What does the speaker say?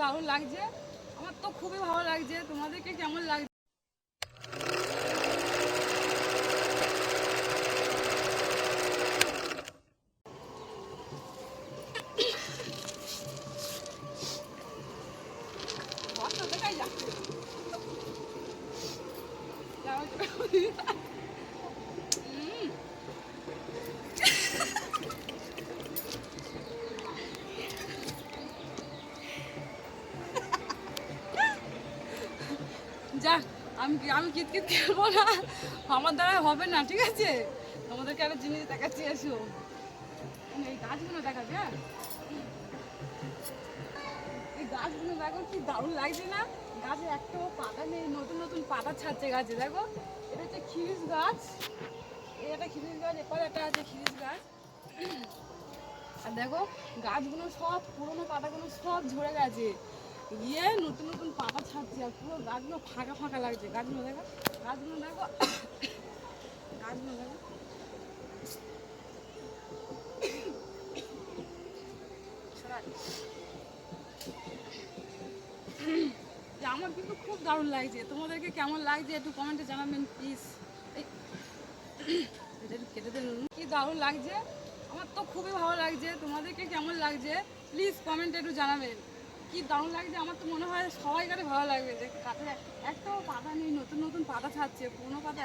দারুণ লাগছে, আমার তো খুবই ভালো লাগছে। তোমাদেরকে কেমন লাগছে? যাক, আমি কিতকিত খেলবো না, আমার দ্বারা হবে না, ঠিক আছে? তোমাদেরকে একটা জিনিস দেখাচ্ছি, এসো। এই গাছগুলো দেখাবে, হ্যাঁ, এই গাছগুলো দেখো কি দারুণ লাগছে না? গাছে একটাও পাতা নেই, নতুন নতুন পাতা ছাড়ছে গাছে, দেখো। এটা হচ্ছে খিরিস গাছ, এটা খিরিস গাছ, এরপর একটা আছে খিরিস গাছ। আর দেখো গাছগুলো সব পুরোনো পাতাগুলো সব ঝরে গেছে, গিয়ে নতুন নতুন পাতা ছাড়ছে, আর পুরো গাছগুলো ফাঁকা ফাঁকা লাগছে। গাছগুলো দেখো, গাছগুলো দেখো, গাছগুলো দেখো। আমার কিন্তু খুব দারুণ লাগছে, তোমাদেরকে কেমন লাগছে একটু কমেন্টে জানাবেন প্লিজ। কেটে দিন, কি দারুণ লাগছে, আমার তো খুবই ভালো লাগছে। তোমাদেরকে কেমন লাগছে প্লিজ কমেন্টে একটু জানাবেন। কি দারুণ লাগছে, আমার তো মনে হয় সবাইকারই ভালো লাগবে। যে গাছে একটাও পাতা নেই, নতুন নতুন পাতা ছাড়ছে, পুরোনো পাতা